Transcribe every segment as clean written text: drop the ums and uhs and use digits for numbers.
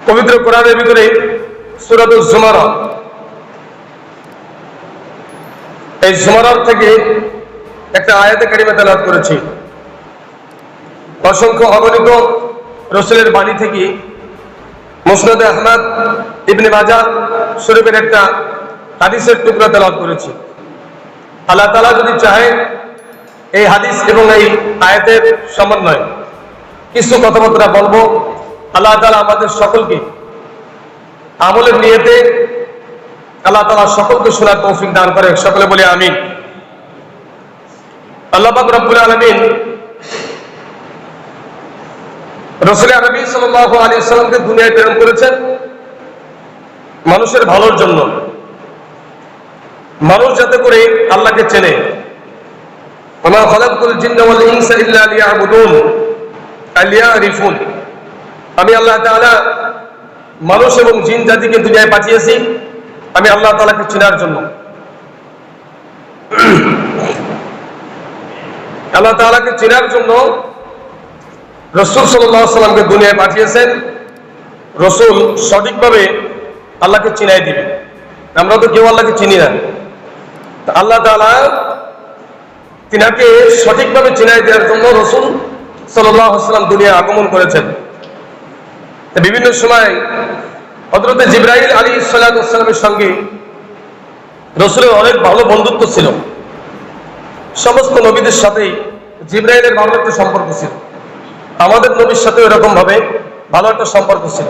পবিত্র কোরআনের ভিতরে সূরাতুল জুমারত, এই জুমারত থেকে একটা আয়াতে কারিমা তেলাওয়াত করেছি। অসংখ্য অগণিত রাসূলের বাণী থেকে মুসনাদে আহমদ ইবনে মাজাহ শরীফের একটা হাদিসের টুকরা তেলাওয়াত করেছি। আল্লাহ তাআলা যদি চাহে এই হাদিস এবং এই আয়াতের সমন্বয়ে কিছু কথাবার্তা বলবো। আল্লাহ তাআলা আমাদের সকলকে আমলের নিয়তে আল্লাহ তাআলা সকলকে শোনার তৌফিক দান করে। সকলে বলি আমিন। আল্লাহ পাক রব্বুল আলামিন রাসূল নবী সাল্লাল্লাহু আলাইহি ওয়াসাল্লামকে দুনিয়ায় প্রেরণ করেছেন মানুষের ভালোর জন্য, মানুষ যাতে করে আল্লাহকে চেনে। ওয়া মা খালাকতুল জিন্না ওয়াল ইনসা ইল্লা লিয়াবুদুন আলিয়ারিফুন। আমি আল্লাহ তাআলা মানুষ এবং জিন জাতিকে দুনিয়ায় পাঠিয়েছি আমি আল্লাহ তাআলাকে চেনার জন্য। আল্লাহ তাআলাকে চেনার জন্য রাসূল সাল্লাল্লাহু আলাইহি ওয়াসাল্লামকে দুনিয়ায় পাঠিয়েছেন। রাসূল সঠিকভাবে আল্লাহকে চিনাই দিবে। আমরা তো কেউ আল্লাহকে চিনি না। আল্লাহ তাআলা তিনাকে সঠিকভাবে চিনাই দেওয়ার জন্য রাসূল সাল্লাল্লাহু আলাইহি ওয়াসাল্লাম দুনিয়ায় আগমন করেছেন। বিভিন্ন সময় হযরত জিবরাইল আলাইহিস সালাতু ওয়াস সালামের সঙ্গে রাসূলের অনেক ভালো বন্ধুত্ব ছিল। সমস্ত নবীদের সাথেই জিবরাইলের ভালো একটা সম্পর্ক ছিল। আমাদের নবীর সাথে এরকম ভাবে ভালো একটা সম্পর্ক ছিল।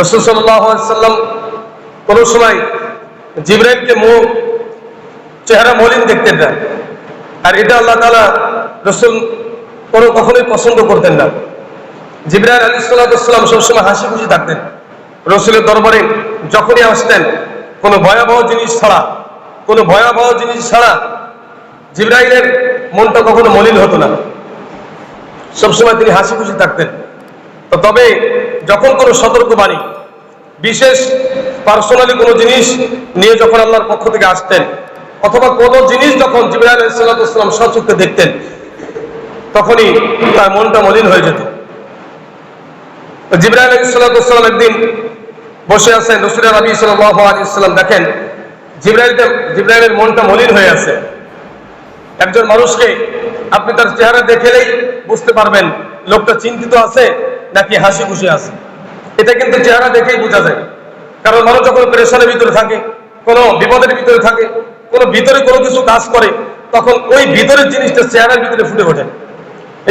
রাসূল সাল্লাল্লাহু আলাইহি ওয়াসাল্লাম কোন সময় জিবরাইলকে চেহারা মলিন দেখতেন না, আর এটা আল্লাহ তাআলা রাসূল কখনোই পছন্দ করতেন না। জিবরাইল আলাইহিস সালাম সবসময় হাসি খুশি থাকতেন। রাসূলের দরবারে যখনই আসতেন কোনো ভয়াবহ জিনিস ছাড়া জিবরাইলের মনটা কখনো মলিন হতো না, সবসময় তিনি হাসি খুশি থাকতেন। তবে যখন কোনো সতর্কবাণী, বিশেষ পার্সোনালি কোনো জিনিস নিয়ে যখন আল্লাহর পক্ষ থেকে আসতেন, অথবা কোনো জিনিস যখন জিবরাইল আলাইহিস সালাম সচক্ষে দেখতেন, তখনই তার মনটা মলিন হয়ে যেত। জিবরাইল আলাইহিস সালাম একদিন বসে আছেন, রাসূল নবী সাল্লাল্লাহু আলাইহি ওয়াসাল্লাম দেখেন জিবরাইলের মনটা মলিন হয়ে আছে। একজন মানুষকে আপনি তার চেহারা দেখলেই বুঝতে পারবেন লোকটা চিন্তিত আছে নাকি হাসি খুশি আছে। এটা কিন্তু চেহারা দেখেই বোঝা যায়। কারণ মানুষ যখন প্রেশারের ভিতরে থাকে, কোনো বিপদের ভিতরে থাকে, ভিতরে কোনো কিছু কাজ করে, তখন ওই ভিতরের জিনিসটা চেহারার ভিতরে ফুটে ওঠে।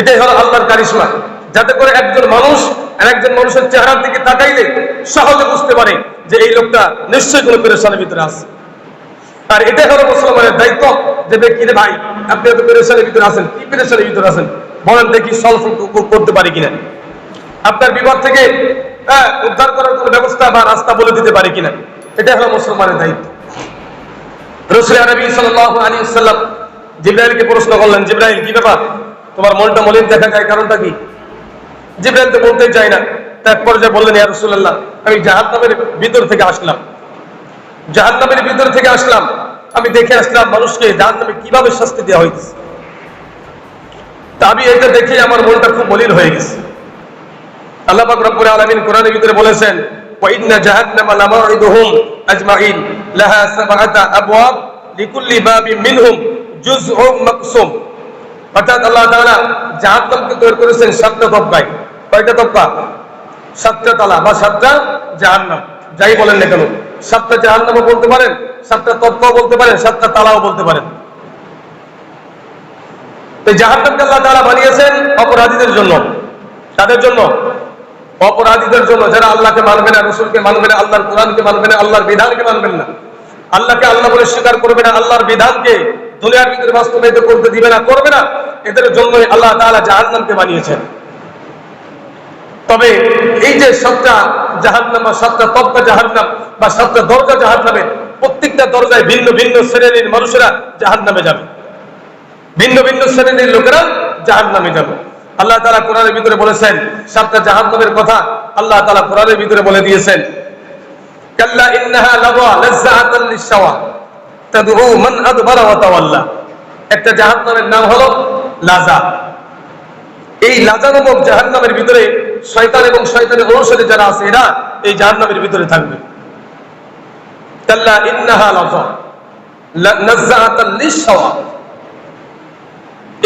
এটাই হলো আল্লাহর কারিশমা, যাতে করে একজন মানুষ আর একজন মানুষের চেহারার দিকে তাকাইলে সহজে বুঝতে পারে যে এই লোকটা নিশ্চয়ই কোনো পেরেশানির ভিতরে আছে। আর এটাই হলো মুসলমানের দায়িত্ব যে ব্যক্তিরে ভাই আপনি এত পেরেশানির ভিতরে আছেন, কি পেরেশানির ভিতরে আছেন বলেন দেখি, সলভ করতে পারি কিনা, আপনার বিপদ থেকে উদ্ধার করার কোনো ব্যবস্থা বা রাস্তা বলে দিতে পারি কিনা। এটাই হলো মুসলমানের দায়িত্ব। রাসূল নবী সাল্লাল্লাহু আলাইহি ওয়াসাল্লাম জিবরাইলকে প্রশ্ন করলেন, জিবরাইল কি ব্যাপার, তোমার মনটা মলিন দেখা যায়, কারণটা কি? জিবরাইল তো বলতেই চায় না। তার পর্যায়ে বললেন, ইয়া রাসূলুল্লাহ, আমি জাহান্নামের ভিতর থেকে আসলাম, আমি দেখে আসলাম মানুষকে জাহান্নামে কিভাবে শাস্তি দেওয়া হয়েছে। তা আমি এটা দেখে আমার মনটা খুব মলিন হয়ে গেছে। আল্লাহ পাক রব্বুল আলামিন কোরআনের ভিতরে বলেছেন, ওয়া ইন্না জাহান্নামা লামাউইদুহুম আজমাইন লাহা সাবআতা আবওয়াব লিকুল্লি বাবিন মিনহুম জুজউম মাকসুম। অর্থাৎ আল্লাহ তাআলা জাহান্নামকে তৈরি করেছেন 7টা তবকায়। কয়টা তবকা? 7টা তালা বা 7টা জাহান্নাম, যাই বলেন না কেন। 7টা জাহান্নামও বলতে পারেন, 7টা তবকাও বলতে পারেন, 7টা তালাও বলতে পারেন। তো জাহান্নামকে আল্লাহ তাআলা বানিয়েছেন অপরাধীদের জন্য। তাদের জন্য? অপরাধীদের জন্য, যারা আল্লাহকে মানবে না, রাসূলকে মানবে না, আল্লাহর কোরআনকে মানবে না, আল্লাহর বিধানকে মানবেন না, আল্লাহকে আল্লাহ বলে স্বীকার করবে না, আল্লাহর বিধানকে দুনিয়ার ভিতরে বাস্তবায়িত করতে দিবে না, করবে না, এদের জন্যই আল্লাহ তাআলা জাহান্নামকে বানিয়েছেন। তবে এই যে 7টা জাহান্নাম বা 7টা তবকা জাহান্নাম বা 7টা দরজা জাহান্নামের, প্রত্যেকটা দরজায় ভিন্ন ভিন্ন শ্রেণীর মানুষেরা জাহান্নামে যাবে, ভিন্ন ভিন্ন শ্রেণীর লোকেরা জাহান্নামে যাবে। আল্লাহ তাআলা কোরআনের ভিতরে বলেছেন 7টা জাহান্নামের কথা। আল্লাহ তাআলা কোরআনের ভিতরে বলে দিয়েছেন, কাল্লা ইন্নাহা লাযা লাযযাতান লিশ-শাওয়া তাদউ মান আদবারা ওয়া তাওয়াল্লা। একটা জাহান্নামের নাম হলো লাযা। এই লাজা নামক জাহান্নামের ভিতরে শয়তান এবং শয়তানের অনুসারী যারা আছে এরা এই জাহান্নামের ভিতরে থাকবে। কাল্লা ইন্নাহা লাযা নাযাআতান লিশ-শাওয়া।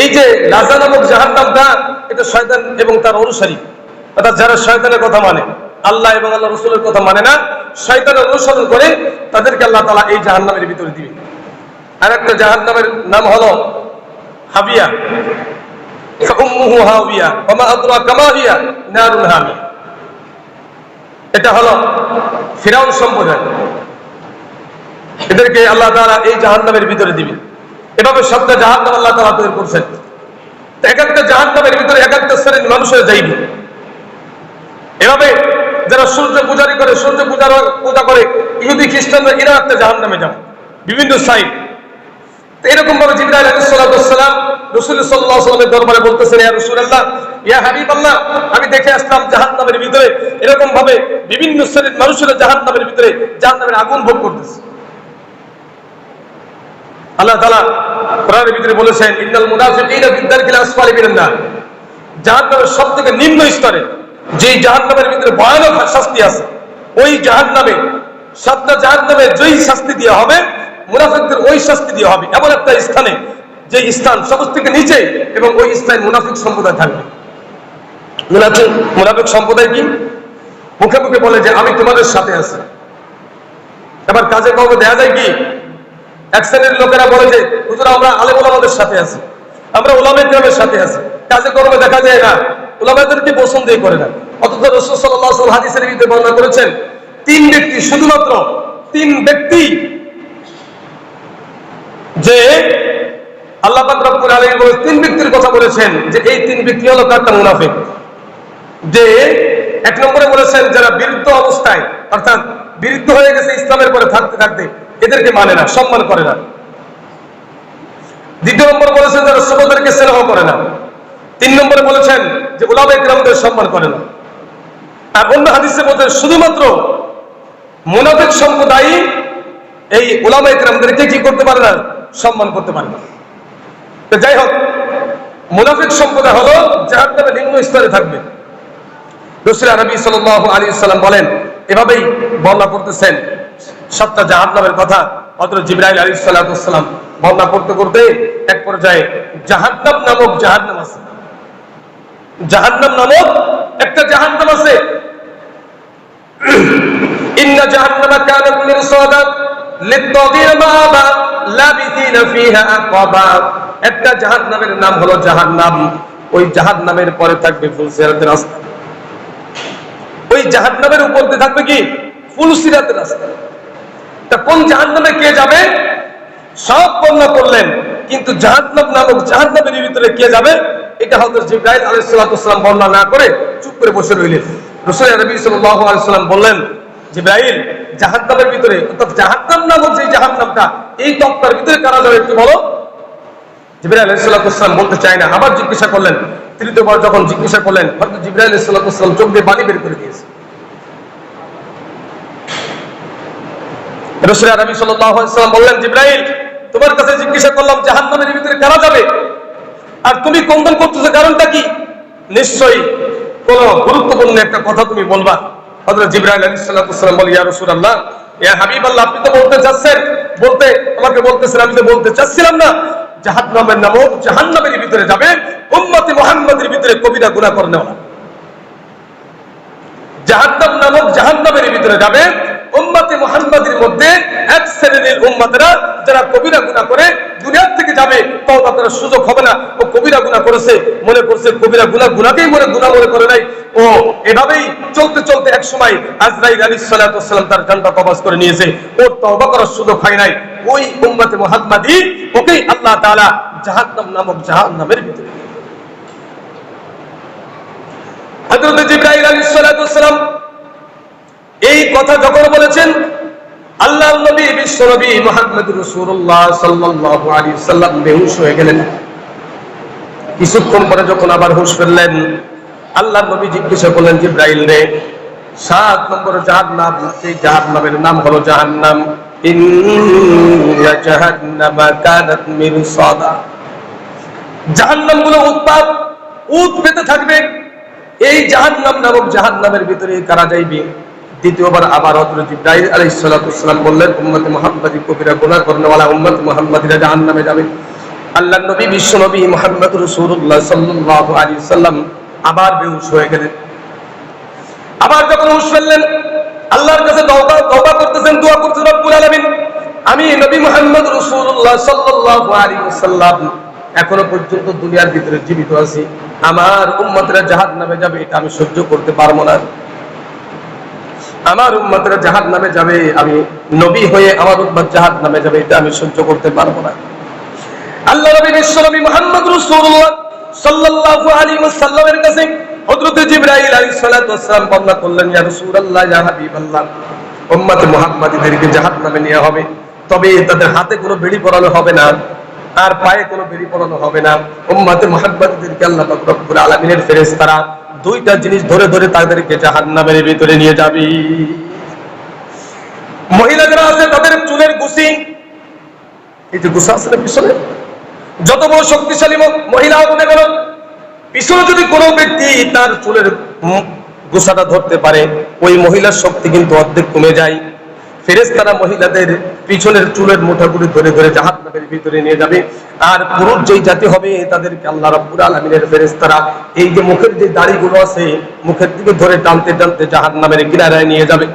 এই যে লাজা নামক জাহান্নামটা, এটা শয়তান এবং তার অনুসারী, অর্থাৎ যারা শয়তানের কথা মানে, আল্লাহ এবং আল্লাহ রাসূলের কথা মানে না, শয়তানের অনুসরণ করে, তাদেরকে আল্লাহ তাআলা এই জাহান্নামের ভিতরে দিবে। আর একটা জাহান্নামের নাম হলো হাবিয়া, ফাউম্মুহু হাবিয়া ওয়া মা আদরাকা মা হিয়া নারুন হামিয়া। এটা হলো ফিরাউন সম্প্রদায়, এদেরকে আল্লাহ তাআলা এই জাহান্নামের ভিতরে দিবে। এভাবে সবটা জাহান্নাম আল্লাহ তাআলা তৈরি করছেন। এক একটা জাহান্নামের ভিতরে এক একটা শ্রেণীর মানুষের যাইবে। এভাবে যারা সূর্য পূজারি করে, সূর্য পূজা করে ইহুদি খ্রিস্টানরা, এরা একটা জাহান্নামে যাবে বিভিন্ন সাইড। এরকম ভাবে জিবরাইল আলাইহিস সালাতু ওয়াস সালাম রাসূল সাল্লাল্লাহু আলাইহি ওয়াসাল্লামের দরবারে বলতেছেন, ইয়া রাসূলুল্লাহ, ইয়া হাবিবাল্লাহ, আমি দেখে আসলাম জাহান্নামের ভিতরে এরকম ভাবে বিভিন্ন শ্রেণীর মানুষেরা জাহান্নামের ভিতরে জাহান্নামের আগুন ভোগ করতেছে। আল্লাহ তাআলা কোরআনের ভিতরে বলেছেন, ইন্নাল মুনাফিকিনা ফি দারকিল আসফালি মিনান নার। জাহান্নামের সবথেকে নিম্ন স্তরে যে জাহান্নামের ভিতরে ভয়ানক শাস্তি আছে, ওই জাহান্নামে সাতটা জাহান্নামে যেই শাস্তি দেওয়া হবে, মুনাফিকদের ওই শাস্তি দেওয়া হবে এমন একটা স্থানে, যে স্থান সবথেকে থেকে নিচে, এবং ওই স্থানে মুনাফিক সম্প্রদায় থাকবে। মুনাফিক সম্প্রদায় কি? মুখে মুখে বলে যে আমি তোমাদের সাথে আছি, এবার কাজে কর্মে দেখা যায় কি, এক শ্রেণীর লোকেরা বলে যে হুজুর আমরা আলেম ওলামাদের সাথে আছি, আমরা উলামায়ে কেরামের সাথে আছি। কাজে কর্মে দেখা যায় না, উলামাদেরকে পছন্দই করে না। অথচ রাসূল সাল্লাল্লাহু আলাইহি ওয়াসাল্লাম হাদিসের ভিতরে বর্ণনা করেছেন, তিন ব্যক্তি, শুধুমাত্র তিন ব্যক্তি, যে আল্লাহ পাক রব্বুল আলামিন বলেছেন, তিন ব্যক্তির কথা বলেছেন যে এই তিন ব্যক্তি হলো কারটা মুনাফিক। যে এক নম্বরে বলেছেন যারা বিরুদ্ধ অবস্থায়, অর্থাৎ বিরুদ্ধ হয়ে গেছে ইসলামের পরে থাকতে থাকতে, এদেরকে মানে না, সম্মান করে না। দ্বিতীয় নম্বর বলেছেন যারা ছোটদেরকে স্নেহ করে না। তিন নম্বরে বলেছেন যে উলামায়ে কেরামদের সম্মান করে না। আর অন্য হাদিসে বলছেন শুধুমাত্র মুনাফিক সম্প্রদায় এই উলামায়ে কেরামদেরকে কি করতে পারে না, সম্মান করতে পারে না। তো যাই হোক, মুনাফিক সম্প্রদায় হলো জাহান্নামের নিম্ন স্তরে থাকবে। রাসূল আরবি সাল্লাল্লাহু আলাইহি ওয়াসাল্লাম বলেন, এভাবেই বর্ণনা করতেছেন সাতটা জাহান্নামের কথা। হযরত জিবরাইল আলাইহিস সালাতু ওয়াস সালাম বর্ণনা করতে করতে এক পর্যায়ে জাহান্নাম নামক জাহান্নাম আছে, জাহান্নাম নামক একটা জাহান্নাম আছে। ইন্না জাহান্নামা কানাত মিরসাদান লিত-তাগীর মাআবা লাবিথিনা ফিহা আকাবা। একটা জাহান্নামের নাম হলো জাহান্নাম, ওই জাহান্নামের পরে থাকবে ফুলসিরাতের রাস্তা। ওই জাহান্নামের উপর দিয়ে থাকবে কি, ফুলসিরাতের রাস্তা। তা কোন জাহান্নামে কে যাবে সব বর্ণনা করলেন, কিন্তু জাহান্নাম নামক জাহান্নামের ভিতরে কে যাবে এটা হযরত জিবরাইল আলাইহিস সালাতু ওয়াস সালাম বর্ণনা না করে চুপ করে বসে রইলেন। রাসূল নবী সাল্লাল্লাহু আলাইহি ওয়াসাল্লাম বললেন, জিবরাইল, জাহান্নামের ভিতরে, অর্থাৎ জাহান্নাম নামক যে জাহান্নামটা, এই তক্তার ভিতরে কারা যাবে একটু বলো। জিবরাইল আলাইহিস সালাতু ওয়াস সালাম বলতে চায় না, আবার জিজ্ঞাসা করলেন। তৃতীয়বার যখন জিজ্ঞাসা করলেন, হযরত জিবরাইল আলাইহিস সালাতু ওয়াস সালাম চোখ দিয়ে পানি বের করে দিয়েছে। রাসূল নবী সাল্লাল্লাহু আলাইহি ওয়াসাল্লাম বললেন, জিবরাইল, তোমার কাছে জিজ্ঞাসা করলাম জাহান্নামের ভিতরে কারা যাবে, আর তুমি কন্দন করতেছো, কারণটা কি? নিশ্চয়ই কোন গুরুত্বপূর্ণ একটা কথা তুমি বলবা। হযরত জিবরাইল আলাইহিস সালাতু ওয়াস সালাম বলে, ইয়া রাসূলুল্লাহ, ইয়া হাবিবাল্লাহ, আপনি তো বলতে চাচ্ছেন, আমাকে বলতেছেন, আমি তো বলতে চাচ্ছিলাম না। জাহান্নামের নামক জাহান্নামের ভিতরে যাবে উম্মতে মুহাম্মাদের ভিতরে কবিরা গুনাহ করেনা। জাহান্নাম নামক জাহান্নামের ভিতরে যাবে উম্মতে মুহাম্মাদের মধ্যে এক শ্রেণীর উম্মতেরা যারা কবিরা গুনাহ করে দুনিয়া থেকে যাবে, তওবা করার সুযোগ হবে না। ও কবিরা গুনাহ করেছে, মনে করছে কবিরা গুনাহকেই গুনাহ মনে করে নাই। ও এভাবেই চলতে চলতে এক সময় আজরাইল আলাইহিস সালাতু ওয়াস সালাম তার জানটা কবজ করে নিয়েছে, ওর তওবা করার সুযোগ হয় নাই। ওই উম্মতে মুহাম্মাদি ওকেই আল্লাহ তাআলা জাহান্নাম নামক জাহান্নামের ভিতরে। হযরত জিবরাইল আলাইহিস সালাতু ওয়াস সালাম এই কথা যখন বলেছেন, আল্লাহর নবী বিশ্ব নবী মুহাম্মদুর রাসূলুল্লাহ সাল্লাল্লাহু আলাইহি ওয়াসাল্লাম বেহুশ হয়ে গেলেন। কিছুক্ষণ পরে যখন আবার হুঁশ ফিরলেন, আল্লাহর নবী জিজ্ঞাসা করলেন, জিবরাইল রে, 7 নম্বর জাহান্নাম, এই জাহান্নামের নাম হলো জাহান্নাম। ইন্না জাহান্নামা কানাত মিরসাদা। জাহান্নামগুলো উৎপাত উত পেতে থাকবে। এই জাহান্নাম নামক জাহান্নামের ভিতরে কারা যাইবে? দ্বিতীয়বার আবার হযরত জিবরাইল আলাইহিস সালাতু ওয়াস সালাম বললেন, উম্মতে মুহাম্মাদি কবিরা গুনাহ করনেওয়ালা উম্মত মুহাম্মাদিরা জাহান্নামে যাবে। আল্লাহর নবী বিশ্ব নবী মুহাম্মদ রাসূলুল্লাহ সাল্লাল্লাহু আলাইহি ওয়াসাল্লাম আবার বেহুশ হয়ে গেলেন। আবার যখন হুঁশ ফেললেন, আল্লাহর কাছে তওবা করতেছেন, দোয়া করতেছেন, রব্বুল আলামিন, আমি নবী মুহাম্মদ রাসূলুল্লাহ সাল্লাল্লাহু আলাইহি ওয়াসাল্লাম এখনো পর্যন্ত দুনিয়ার ভিতরে জীবিত আছি, আমার উম্মতরা জাহান্নামে যাবে এটা আমি সহ্য করতে পারবো না। আমার উম্মতরা জাহান্নামে যাবে, আমি নবী হয়ে আমার উম্মত জাহান্নামে যাবে এটা আমি সহ্য করতে পারবো না। আল্লাহ নবী বিশ্ব নবী মুহাম্মদ রাসূলুল্লাহ সাল্লাল্লাহু আলাইহি ওয়াসাল্লামের কাছে হযরত জিবরাইল আলাইহিস সালাতু ওয়াস সালাম বর্ণনা করলেন, ইয়া রাসূলুল্লাহ, ইয়া হাবিবাল্লাহ, উম্মত মুহাম্মাদীদেরকে জাহান্নামে নেওয়া হবে, তবে তাদের হাতে কোনো বেড়ি পরানো হবে না, আর পায়ে কোনো বেড়ি পরানো হবে না। উম্মত মুহাম্মাদীদেরকে আল্লাহ পাক রব্বুল আলামিনের ফেরেশতারা দুইটা জিনিস ধরে ধরে তাদেরকে জাহান্নামের ভিতরে নিয়ে যাবে। মহিলা যারা আছে তাদের চুলের গুছি, এই যে গুছা আছে না পিছনে, যত বড় শক্তিশালী মহিলা হোক না কেন, পিছনে যদি কোনো ব্যক্তি তার চুলের গোছাটা ধরতে পারে, ওই মহিলার শক্তি কিন্তু অর্ধেক কমে যায়। ফেরেশতারা মহিলাদের পিছনের চুলের মুঠাগুলি ধরে ধরে জাহান্নামের ভিতরে নিয়ে যাবে। আর পুরুষ যেই জাতি হবে তাদেরকে আল্লাহ রাব্বুল আলামিনের ফেরেশতারা এই যে মুখের যে দাড়িগুলো আছে, মুখের দিকে ধরে টানতে টানতে জাহান্নামের কিনারায় নিয়ে যাবে।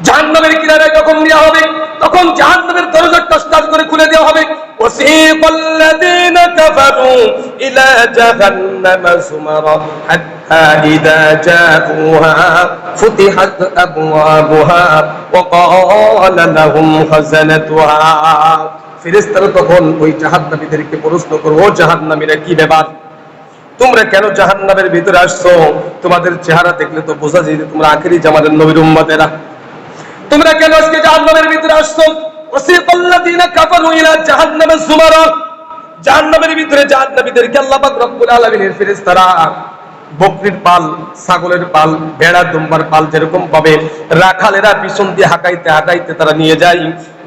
জাহান্নামের কিনারায় যখন নেওয়া হবে, তখন জাহান্নামের দরজা টাস করে খুলে দেওয়া হবে। ওয়াসিকাল্লাযীনা কাফারু ইলা জাহান্নামা যুমারা হাত্তা ইযা জাউহা ফুতিহাত আবওয়াবুহা ওয়া ক্বালা লাহুম খাযানাতুহা। ফেরেশতারা তখন ওই জাহান্নামীদেরকে প্রশ্ন করবে, ও জাহান্নামীরা, কি ব্যাপার, তোমরা কেন জাহান্নামের ভিতরে আসছো? তোমাদের চেহারা দেখলে তো বোঝা যায় যে তোমরা আখেরি জামানের নবীর উম্মতেরা। তোমরা কেন আজকে জাহান্নামের ভিতরে আসছো? ওয়াসিকাল্লাযীনা কাফারু ইলা জাহান্নামা যুমারা, জাহান্নামের ভিতরে জাহান্নামীদেরকে আল্লাহ পাক রব্বুল আলামিনের ফেরেশতারা বকরির পাল, ছাগলের পাল, ভেড়া দুম্বার পাল যেরকম ভাবে রাখালেরা পিছন দিয়ে হাঁকাইতে হাঁকাইতে তারা নিয়ে যায়,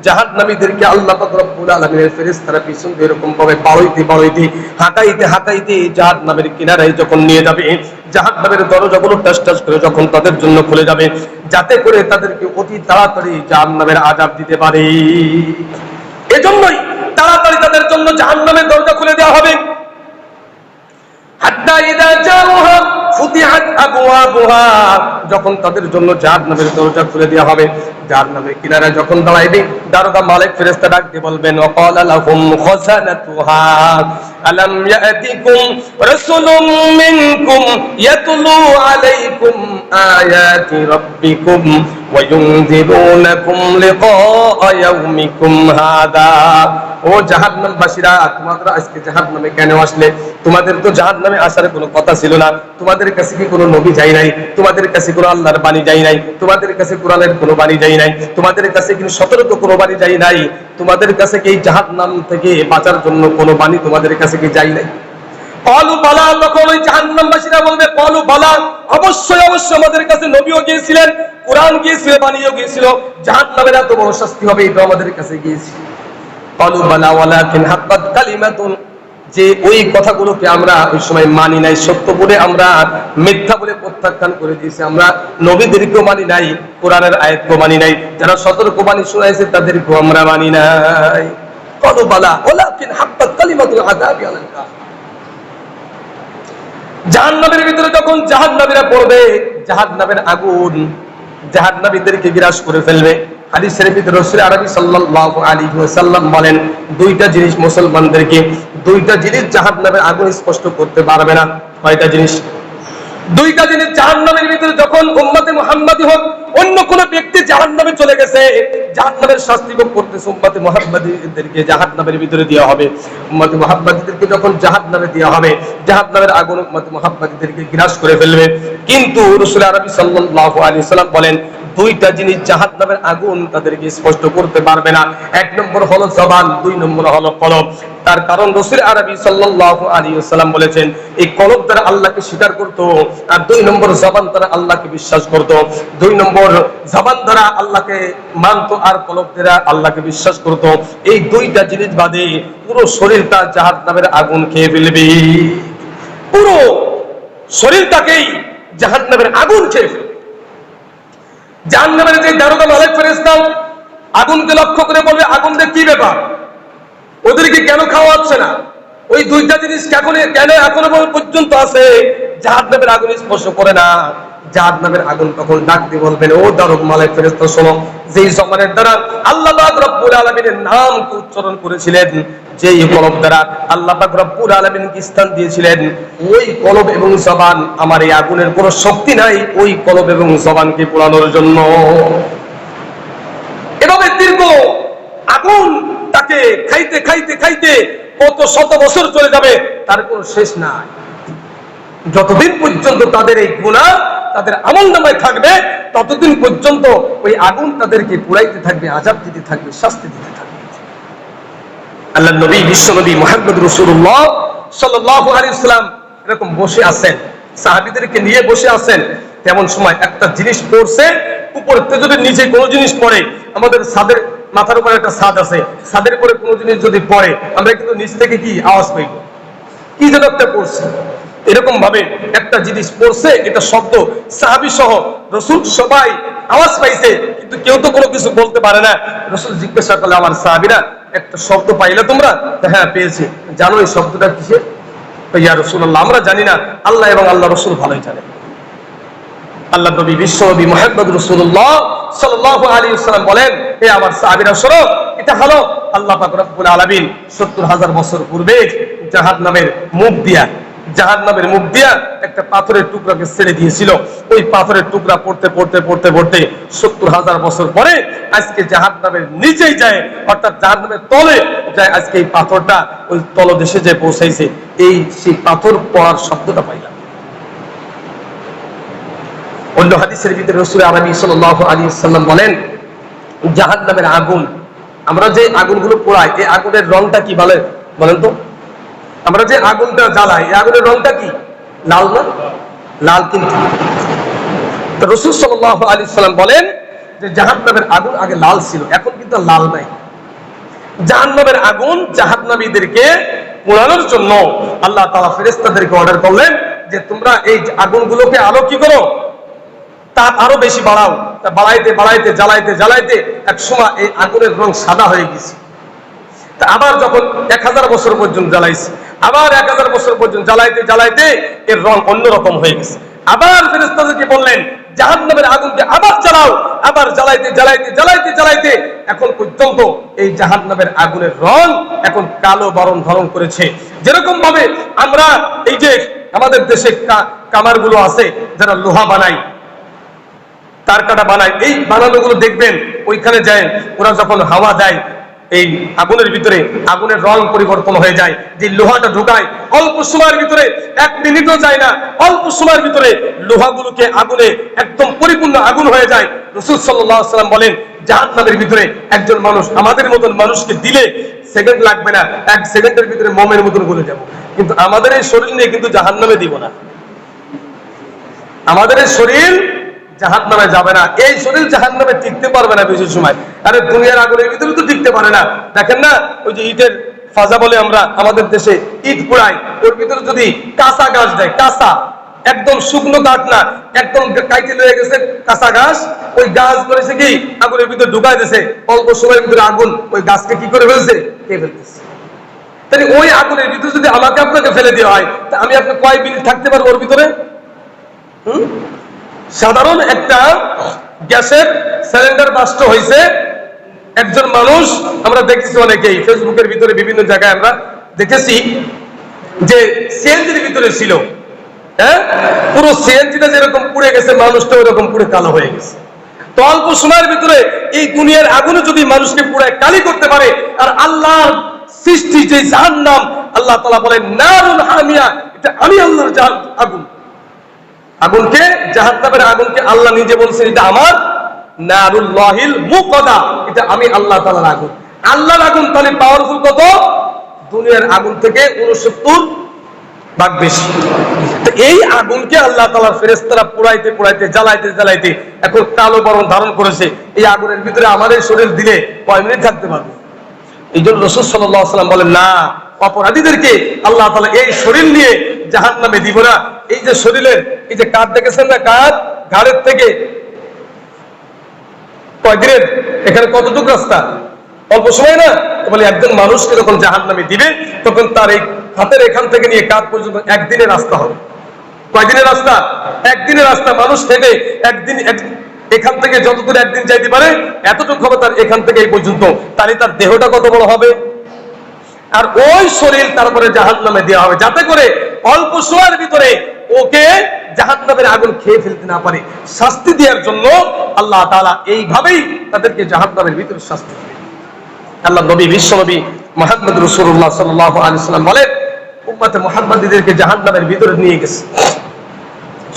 জাহান্নামীদেরকে আল্লাহ পাক রব্বুল আলামিনের ফেরেশতারা পিছন দিয়ে এরকম ভাবে বাড়াইতে বাড়াইতে হাঁকাইতে হাঁকাইতে জাহান্নামের কিনারায় যখন নিয়ে যাবে, জাহান্নামের দরজাগুলো টাস টাস করে যখন তাদের জন্য খুলে যাবে, যাতে করে তাদেরকে অতি তাড়াতাড়ি জাহান্নামের আযাব দিতে পারে। এজন্যই তাড়াতাড়ি তাদের জন্য জাহান্নামের দরজা খুলে দেওয়া হবে। হাত্তা ইযা জাউহা ফুতিহাত আবওয়াবুহা, যখন তাদের জন্য জাহান্নামের দরজা খুলে দেওয়া হবে, জাহান্নামের কিনারায় যখন দাঁড়াইবে, দারোগা মালিক ফেরেশতা ডাক দিয়ে বলবেন, ওয়াকালা লাহুম খাযানাতুহা আলাম ইয়াতিকুম রাসূলুম মিনকুম ইয়াতলু আলাইকুম আয়াতি রাব্বিকুম ওয়া ইউনযিরুনাকুম লিকা ইয়াউমিকুম হাদা। ও জাহান্নামবাসীরা, তোমরা আজকে জাহান্নামে কেন আসলে? তোমাদের তো জাহান্নামে আসার কোনো কথা ছিল না। তোমাদের কাছে কি কোনো নবী যায় নাই? তোমাদের কাছে কোনো আল্লাহর বাণী যায় নাই? তোমাদের কাছে কোরআনের কোনো বাণী যায় নাই? তোমাদের কাছে কি সতর্ক কোনো বাণী যায় নাই? তোমাদের কাছে কি জাহান্নাম থেকে বাঁচার জন্য কোনো বাণী তোমাদের কাছে কি যায় নাই? ক্বালু বালা, তখন ওই জাহান্নামবাসীরা বলবে, ক্বালু বালা, অবশ্যই অবশ্যই আমাদের কাছে নবীও গিয়েছিলেন, কোরআন গিয়েছিল, বাণীও গিয়েছিল, জাহান্নামের এত বড় শাস্তি হবে এটা আমাদের কাছে গিয়েছে। ক্বালু বালা ওয়ালাকিন হাক্কাত কালিমাতুন, যে ওই কথাগুলোকে আমরা ওই সময় মানি নাই, সত্য বলে আমরা মিথ্যা বলে প্রত্যাখ্যান করে দিয়েছি। আমরা নবীদেরকেও মানি নাই, কোরআনের আয়াতকেও মানি নাই, যারা সতর্ক বাণী শোনাইছে তাদেরকেও আমরা মানি নাই। ক্বালু বালা ওয়ালাকিন হাক্কাত কালিমাতুল আযাবি আলাল কাফিরিন। জাহান্নামের ভিতরে যখন জাহান্নামীরা পড়বে, জাহান্নামের আগুন জাহান্নামীদেরকে বিরাজ করে ফেলবে। হাদিসের ভিতরে রাসূল আরবি সাল্লাল্লাহু আলাইহি ওয়াসাল্লাম বলেন, দুইটা জিনিস মুসলমানদেরকে, দুইটা জিনিস জাহান্নামের আগুন স্পষ্ট করতে পারবে না। কয়টা জিনিস? দুইটা জিনিস জাহান্নামের ভিতরে যখন উম্মতে মুহাম্মাদি হোক অন্য কোন ব্যক্তি জাহান্নামে চলে গেছে, জাহান্নামের শাস্তি ভোগ করতেছে, উম্মতে মুহাম্মাদিদেরকে জাহান্নামের ভিতরে দেওয়া হবে। উম্মতে মুহাম্মাদিদেরকে যখন জাহান্নামে দেওয়া হবে, জাহান্নামের আগুন উম্মতে মুহাম্মাদিদেরকে গ্রাস করে ফেলবে। কিন্তু রাসূল আরবি সাল্লাল্লাহু আলাইহি ওয়াসাল্লাম বলেন, দুইটা জিনিস জাহান্নামের আগুন তাদেরকে স্পষ্ট করতে পারবে না। এক নম্বর হলো জবান, দুই নম্বর হলো কলব। তার কারণ রাসূল আরবি সাল্লাল্লাহু আলাইহি ওয়াসাল্লাম বলেছেন, এই কলব দ্বারা আল্লাহকে স্বীকার করত, আর দুই নম্বর জবান দ্বারা আল্লাহকে বিশ্বাস করত। দুই নম্বর জবান দ্বারা আল্লাহকে মানত, আর কলব দ্বারা আল্লাহকে বিশ্বাস করত। এই দুইটা জিনিস বাদে পুরো শরীরটা জাহান্নামের আগুন খেয়ে ফেলবে। পুরো শরীরটাকেই জাহান্নামের আগুন খেয়ে ফেলবে। জাহান্নামের যে দারোগা মালিক ফেরেশতা আগুনকে লক্ষ্য করে বলবে, আগুনদের কি ব্যাপার, ওদেরকে কেন খাওয়া হচ্ছে না? ওই দুইটা জিনিস কেন এখনো পর্যন্ত আছে, জাহান্নামের আগুন স্পর্শ করে না। জাহান্নামের আগুন তখন ডাক দিয়ে বলবেন, ও দারোগা মালিক ফেরেশতা শোনো, যেই জবানের দ্বারা আল্লাহ পাক রব্বুল আলামিনের নামকে উচ্চারণ করেছিলেন, যেই কলব দ্বারা আল্লাহ পাক রব্বুল আলামিনকে স্থান দিয়েছিলেন, ওই কলব এবং জবান, আমার এই আগুনের কোনো শক্তি নাই ওই কলব এবং জবানকে পোড়ানোর জন্য। এভাবে দীর্ঘ আগুন তাকে খাইতে খাইতে খাইতে কত শত বছর চলে যাবে, তার কোনো শেষ নাই। যতদিন পর্যন্ত তাদের এই গুনাহ তাদের আমলনামায় থাকবে, ততদিন পর্যন্ত ওই আগুন তাদেরকে পুড়াইতে থাকবে, আযাব দিতে থাকবে, শাস্তি দিতে থাকবে। আল্লাহর নবী বিশ্বনবী মুহাম্মদ রাসূলুল্লাহ সাল্লাল্লাহু আলাইহি ওয়াসাল্লাম এরকম বসে আছেন, সাহাবীদেরকে নিয়ে বসে আছেন। তেমন সময় একটা জিনিস পড়ছে, উপরতে যদি নিচে কোনো জিনিস পড়ে, আমাদের ছাদের মাথার উপরে একটা ছাদ আছে, ছাদের উপরে কোনো জিনিস যদি পড়ে, আমরা কিন্তু নিচ থেকে কি আওয়াজ পাইব, কি যেন একটা পড়ছে। এরকম ভাবে একটা জিনিস পড়ছে, এটা শব্দ, সাহাবী সহ রাসূল সবাই আওয়াজ পাইছে, কিন্তু কেউ তো কোনো কিছু বলতে পারে না। রাসূল জিজ্ঞাসা করলে, আমার সাহাবীরা একটা শব্দ পাইলে তোমরা? হ্যাঁ পেয়েছি। জানো এই শব্দটা কিসের? ইয়া রাসূলুল্লাহ, আমরা জানি না, আল্লাহ এবং আল্লাহ রাসূল ভালোই জানেন। আল্লাহ নবী বিশ্বনবী মুহাম্মদ রাসূলুল্লাহ সাল্লাল্লাহু আলাইহি ওয়াসাল্লাম বলেন, হে আমার সাহাবীরা শোনো, এটা হলো আল্লাহ পাক রব্বুল আলামিন ৭০,০০০ বছর পূর্বে জাহান্নামের মুখ দিয়া একটা পাথরের টুকরাকে ছেড়ে দিয়েছিল। ওই পাথরের টুকরা পড়তে পড়তে পড়তে পড়তে ৭০,০০০ বছর পরে আজকে জাহান্নামের নিচেই যায়, অর্থাৎ জাহান্নামের তলে যায়। আজকে এই পাথরটা ওই তলদেশে যে পৌঁছাইছে, সেই পাথর পড়ার শব্দটা পাইলাম। অন্য হাদিসের ভিতরে রাসূল আরবি সাল্লাল্লাহু আলাইহি ওয়াসাল্লাম বলেন, জাহান্নামের আগুন, আমরা যে আগুনগুলো পোড়াই, এই আগুনের রংটা কি বলেন তো? আমরা যে আগুনটা জ্বালাই, এই আগুনের রংটা কি? লাল না? লাল। কিন্তু রাসূল সাল্লাল্লাহু আলাইহি ওয়াসাল্লাম বলেন যে জাহান্নামের আগুন আগে লাল ছিল, এখন কিন্তু লাল নাই। জাহান্নামের আগুন জাহান্নামীদেরকে পোড়ানোর জন্য আল্লাহ তাআলা ফেরেশতাদেরকে অর্ডার করলেন যে তোমরা এই আগুনগুলোকে আলো কি করো, তাপ আরো বেশি বাড়াও। তা বাড়াইতে বাড়াইতে জ্বালাইতে জ্বালাইতে এক সময় এই আগুনের রং সাদা হয়ে গেছে। তা আবার যখন ১০০০ বছর পর্যন্ত জ্বালাইছে, আবার ১০০০ বছর পর্যন্ত জ্বালাইতে জ্বালাইতে এর রং অন্যরকম হয়ে গেছে। আবার ফেরেশতাদেরকে বললেন জাহান্নামের আগুনকে আবার জ্বালাও, আবার জ্বালাইতে জ্বালাইতে জ্বালাইতে জ্বালাইতে এখন পর্যন্ত এই জাহান্নামের আগুনের রং এখন কালো বরণ ধারণ করেছে। যেরকম ভাবে আমরা এই যে আমাদের দেশে কামারগুলো আছে, যারা লোহা বানায়, তার কাটা বানায়, এই বানানোগুলো দেখবেন ওইখানে যায়, ওরা যখন হাওয়া দেয় এই আগুনের ভিতরে, আগুনের রং পরিবর্তন হয়ে যায়। যে লোহাটা ঢোকায় অল্প সময়ের ভিতরে, ১ মিনিটও যায় না, অল্প সময়ের ভিতরে লোহাগুলোকে আগুনে একদম পরিপূর্ণ আগুন হয়ে যায়। রাসূল সাল্লাল্লাহু আলাইহি ওয়াসাল্লাম বলেন, জাহান্নামের ভিতরে একজন মানুষ, আমাদের মতন মানুষকে দিলে সেকেন্ড লাগবে না, ১ সেকেন্ডের ভিতরে মোমের মতন গলে যাব। কিন্তু আমাদের এই শরীর নিয়ে কিন্তু জাহান্নামে দিব না, আমাদের এই শরীর জাহান্নামে যাবে না। এই শরীর জাহান্নামে টিকতে পারবে না বেশি সময়। আরে দুনিয়ার আগুনের ভিতরে তো টিকতে পারে না। দেখেন না, ওই যে ইটের ফাজা বলে আমরা আমাদের দেশে, ইট পোড়াই, ওর ভিতরে যদি কাঁচা গাছ দেয়, কাঁচা একদম শুকনো কাঠ না, একদম কাইতে লয়ে গেছে কাঁচা গাছ, ওই গাছ করেছে কি আগুনের ভিতরে ঢুকাই দিয়েছে, অল্প সময়ের ভিতরে আগুন ওই গাছকে কি করে ফেলছে, খেয়ে ফেলতেছে। তাহলে ওই আগুনের ভিতরে যদি আমাকে আপনাকে ফেলে দেওয়া হয়, তা আমি আপনি কয় মিনিট থাকতে পারবো ওর ভিতরে? সাধারণ একটা গ্যাসের সিলিন্ডার বাস্ট হয়েছে, একজন মানুষ, আমরা দেখেছি অনেকেই ফেসবুকের ভিতরে বিভিন্ন জায়গায় আমরা দেখেছি যে সিএনজির ভিতরে ছিল, হ্যাঁ, পুরো সিএনজিটা যেরকম পুড়ে গেছে, মানুষটা ওইরকম পুড়ে কালো হয়ে গেছে। তো অল্প সময়ের ভিতরে এই দুনিয়ার আগুনে যদি মানুষকে পুড়ে কালি করতে পারে, আর আল্লাহর সৃষ্টি যে জাহান্নাম, আল্লাহ তাআলা বলেন নারুল হামিয়া, এটা আমি আল্লাহর আগুন। আগুনকে, জাহান্নামের আগুনকে আল্লাহ নিজে বলছেন এটা আমার নারুল্লাহিল মুকাদা, এটা আমি আল্লাহ তাআলার আগুন। আল্লাহর আগুন তাহলে পাওয়ারফুল কত? দুনিয়ার আগুন থেকে ৬৯ ভাগ বেশি। তো এই আগুনকে আল্লাহ তাআলার ফেরেশতারা পুড়াইতে পুড়াইতে জ্বালাইতে জ্বালাইতে এখন কালো বরণ ধারণ করেছে। এই আগুনের ভিতরে আমাদের শরীর দিলে কয় মিনিট থাকতে পারবে? এই জন্য রাসূল সাল্লাল্লাহু আলাইহি ওয়াসাল্লাম বলেন, না, অপরাধীদেরকে আল্লাহ তাআলা এই শরীর নিয়ে জাহান্নামে দিব না, এই যে শরীরের এই যে কাঁধ দেখেছেন না, কাঁধ ঘাড়ের থেকে কয়দিনের এখানে কতটুকু রাস্তা, অল্প সময় না। বলে একজন মানুষকে যখন জাহান্নামে দিবে তখন তার এই হাতের এখান থেকে নিয়ে কাঁধ পর্যন্ত একদিনের রাস্তা হবে। কয়দিনের রাস্তা? একদিনের রাস্তা। মানুষ হেঁটে একদিন এখান থেকে যতদূর একদিন যাইতে পারে এতটুকু হবে তার এখান থেকে এই পর্যন্ত। তাহলে তার দেহটা কত বড় হবে। আর ওই শরীর তারপরে জাহান্নামে দেওয়া হবে, যাতে করে অল্প সময়ের ভিতরে ওকে জাহান্নামের আগুন খেয়ে ফেলতে না পারে। শাস্তি দেওয়ার জন্য আল্লাহ তাআলা এইভাবেই তাদেরকে জাহান্নামের ভিতরে শাস্তি দেবে। আল্লাহ নবী, বিশ্ব নবী মুহাম্মদ রাসূলুল্লাহ সাল্লাল্লাহু আলাইহি ওয়াসাল্লাম বলেন, উম্মতে মুহাম্মাদীদেরকে জাহান্নামের ভিতরে নিয়ে গেছে,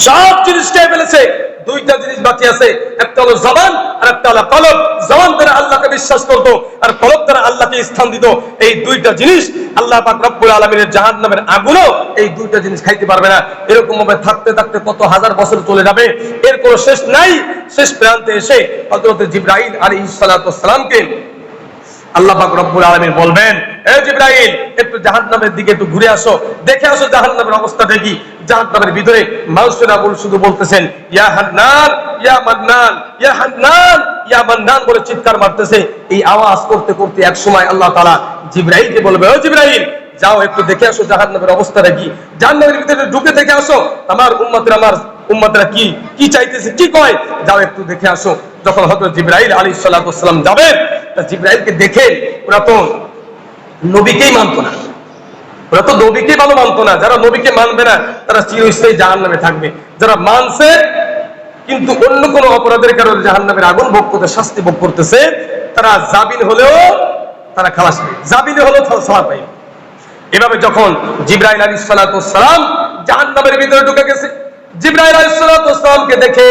সব জিনিস খেয়ে ফেলেছে, দুইটা জিনিস বাকি আছে, একটা হলো জবান আর একটা হলো কলব। জবান দ্বারা আল্লাহকে বিশ্বাস করত আর কলব দ্বারা আল্লাহকে স্থান দিত। এই দুইটা জিনিস আল্লাহ পাক রব্বুল আলামিনের জাহান্নামের আগুনও এই দুইটা জিনিস খাইতে পারবে না। এরকম ভাবে থাকতে থাকতে কত হাজার বছর চলে যাবে, এর কোনো শেষ নাই। শেষ প্রান্তে এসে হযরত জিবরাইল আলাইহিস সালাতু ওয়াস সালামকে আল্লাহ পাক রব্বুল আলামিন বলবেন, এ জিবরাইল, একটু জাহান্নামের দিকে একটু ঘুরে আসো, দেখে আসো জাহান্নামের অবস্থা দেখি। জাহান্নামের ভিতরে মানুষেরা শুধু বলতেছেন ইয়া হান্নান ইয়া মান্নান, ইয়া হান্নান ইয়া মান্নান বলে চিৎকার মারতেছে। এই আওয়াজ করতে করতে এক সময় আল্লাহ তাআলা জিবরাইলকে বলবে, ও জিবরাইল, যাও একটু দেখে আসো জাহান্নামের অবস্থাটা কি, জাহান্নামের ভিতরে ঢুকে দেখে আসো আমার উম্মতরা কি চাইতেছে, কি কয়, যাও একটু দেখে আসো। যখন হযরত জিবরাইল আলাইহিস সালাতু ওয়াস সালাম যাবেন, তা জিবরাইলকে দেখে ওরা তো নবীকেই মানতো না, ওরা তো নবীকে ভালো মানতো না। যারা নবীকে মানবে না তারা চিরস্থায়ী জাহান্নামে থাকবে। যারা মানছে কিন্তু অন্য কোনো অপরাধের কারণে জাহান্নামের আগুন ভোগ করতে, শাস্তি ভোগ করতেছে, তারা জামিন হলেও তারা খালাস পাবে, জামিনে হলেও ছাড় পাবে। এভাবে যখন জিবরাইল আলাইহিস সালাতু ওয়াস সালাম জাহান্নামের ভিতরে ঢুকে গেছে, জিবরাইল আলাইহিস সালাতু ওয়াস সালামকে দেখে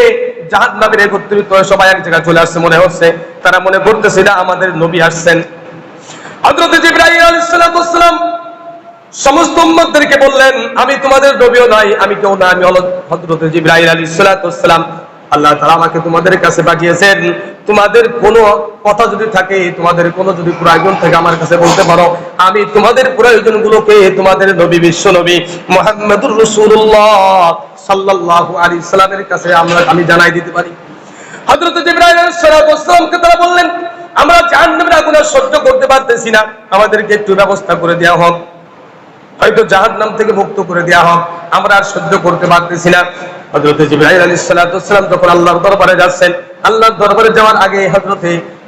জাহান্নামের একত্রিত হয়ে সবাই এক জায়গায় চলে আসছে মনে হচ্ছে। তারা মনে করতেছে এটা আমাদের নবী আসছেন। হযরত জিবরাইল আলাইহিস সালাতু ওয়াস সালাম সমস্ত উম্মতদেরকে বললেন, আমি তোমাদের নবীও নাই, আমি কেউ না, আমি হলো হযরত জিবরাইল আলাইহিস সালাতু ওয়াস সালাম। আল্লাহ তাআলা আমাকে তোমাদের কাছে পাঠিয়েছেন। তোমাদের কোনো কথা যদি থাকে, তোমাদের কোনো যদি প্রয়োজন থাকে আমার কাছে বলতে পারো। আমি তোমাদের প্রয়োজনগুলোকে তোমাদের নবী, বিশ্ব নবী মুহাম্মদুর রাসূলুল্লাহ সাল্লাল্লাহু আলাইহি সাল্লামের কাছে আমি জানাই দিতে পারি। হযরত জিবরাইল আলাইহিস সালাতু ওয়াস সালামকে তারা বললেন, আমরা জাহান্নামের আগুন সহ্য করতে পারতেছি না, আমাদেরকে একটু ব্যবস্থা করে দেওয়া হোক, হয়তো জাহান্নাম থেকে মুক্ত করে দেওয়া হোক, আমরা আর সহ্য করতে পারতেছি না। হযরত জিবরাইল আলাইহিস সালাতু ওয়াস সালাম যখন আল্লাহর দরবারে যাচ্ছেন, আল্লাহর দরবারে যাওয়ার আগে হযরত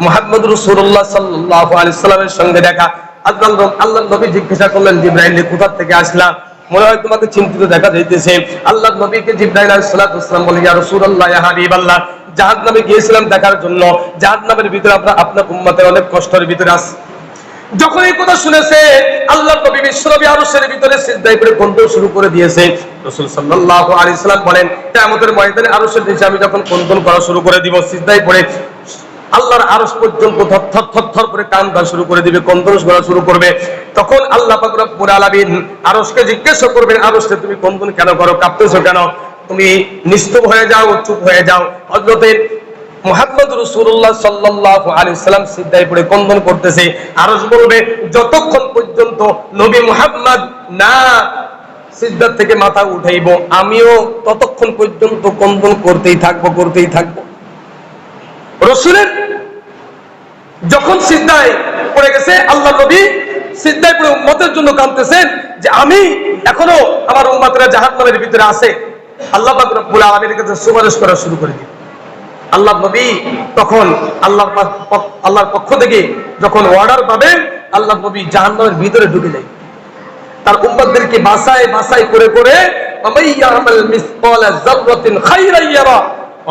মুহাম্মদ রাসূলুল্লাহ সাল্লাল্লাহু আলাইহি সাল্লামের সঙ্গে দেখা। আল্লাহর নবী জিজ্ঞাসা করলেন, জিবরাইল কোথা থেকে আসলা, মনে হয় তোমাকে চিন্তিত দেখা যাইতেছে। আল্লাহর নবীকে জিবরাইল আলাইহিস সালাতু ওয়াস সালাম বলে, ইয়া রাসূলুল্লাহ, ইয়া হাবিবাল্লাহ, জাহান্নামে গিয়েছিলাম দেখার জন্য, জাহান্নামের ভিতরে আপনার উম্মতের অনেক কষ্টের ভিতরে আছে। যখন এই কথা শুনেছে, আল্লাহর নবী বিশ্বনবী আরশের ভিতরে সিজদায় পড়ে কন্দন শুরু করে দিয়েছে। রাসূল সাল্লাল্লাহু আলাইহি সাল্লাম বলেন, কিয়ামতের ময়দানে আরশের নিচে আমি যখন কন্দন করা শুরু করে দিব, সিজদায় পড়ে আল্লাহর আরশ পর্যন্ত থর করে কান্দা শুরু করে দিবে, কন্দন করা শুরু করবে। তখন আল্লাহ পাক রব্বুল আলামিন আরশকে জিজ্ঞাসা করবেন, আরশকে তুমি কন্দন কেন করো, কাঁপতেছো কেন, তুমি নিস্তব্ধ হয়ে যাও, চুপ হয়ে যাও। হযরত মুহাম্মদ রাসূলুল্লাহ সাল্লাল্লাহু আলাইহি সাল্লাম সিজদায় পড়ে কন্দন করতেছে। আরশ বলবে, যতক্ষণ পর্যন্ত নবী মুহাম্মদ না সিজদা থেকে মাথা উঠাইব, আমিও ততক্ষণ পর্যন্ত কন্দন করতেই থাকবো। রাসূলের যখন সিজদায় পড়ে গেছে, আল্লাহ নবী সিজদায় পড়ে উম্মতের জন্য কাঁদতেছেন যে আমি এখনো আমার উম্মতরা জাহান্নামের ভিতরে আছে। আল্লাহ পাক রব্বুল আলামিনের কাছে সুপারিশ করা শুরু করে দিল। আল্লাহ নবী তখন আল্লাহর পক্ষ থেকে যখন অর্ডার পাবেন, আল্লাহ নবী জাহান্নামের ভিতরে ঢুকে যায়, তার উম্মতদেরকে বাছাই করে ওমাইয়ামাল মিসকালা যাররাতিন খায়রান ইয়ারা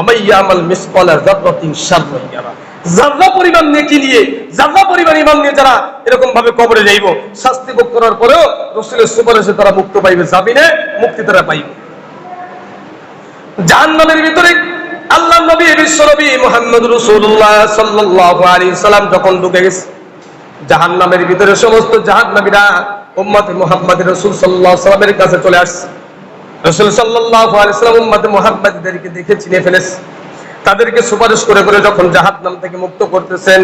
ওমাইয়ামাল মিসকালা যাররাতিন শাররান ইয়ারা। যারা পরিমাণ নেকি নিয়ে, যারা পরিমাণ ঈমান নিয়ে যারা এরকম ভাবে কবরে যাইব, শাস্তি ভোগ করার পরেও রাসূলের সুপারিশে তারা মুক্ত পাইবে, জামিনে মুক্তি তারা পাইবে। জাহান্নামের ভিতরে আল্লাহর নবী বিশ্ব নবী মুহাম্মদ রাসূলুল্লাহ সাল্লাল্লাহু আলাইহি সাল্লাম যখন ঢুকে গেছে, জাহান্নামের ভিতরে সমস্ত জাহান্নামীরা উম্মতে মুহাম্মদ রাসূল সাল্লাল্লাহু আলাইহি সাল্লামের কাছে চলে আসছে। রাসূল সাল্লাল্লাহু আলাইহি সাল্লাম উম্মতে মুহাম্মদদেরকে দেখে চিনে ফেলেছে। তাদেরকে সুপারিশ করে করে যখন জাহান্নাম থেকে মুক্ত করতেছেন,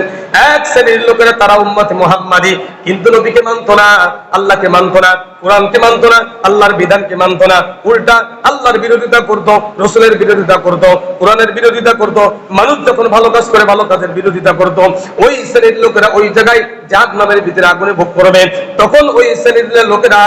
এক শ্রেণীর লোকেরা তারা উম্মতে মুহাম্মাদি, কিন্তু নবীকে মানতো না, আল্লাহকে মানতো না, কোরআনকে মানতো না, আল্লাহর বিধানকে মানতো না, উল্টা আল্লাহর বিরোধিতা করতো, রাসূলের বিরোধিতা করতো, কোরআনের বিরোধিতা করতো। মানুষ যখন ভালো কাজ করে ভালো কাজের বিরোধিতা করতো, ওই শ্রেণীর লোকেরা ওই জায়গায় জাহান্নামের ভিতরে আগুনে ভোগ করবে। তখন ওই শ্রেণীর লোকেরা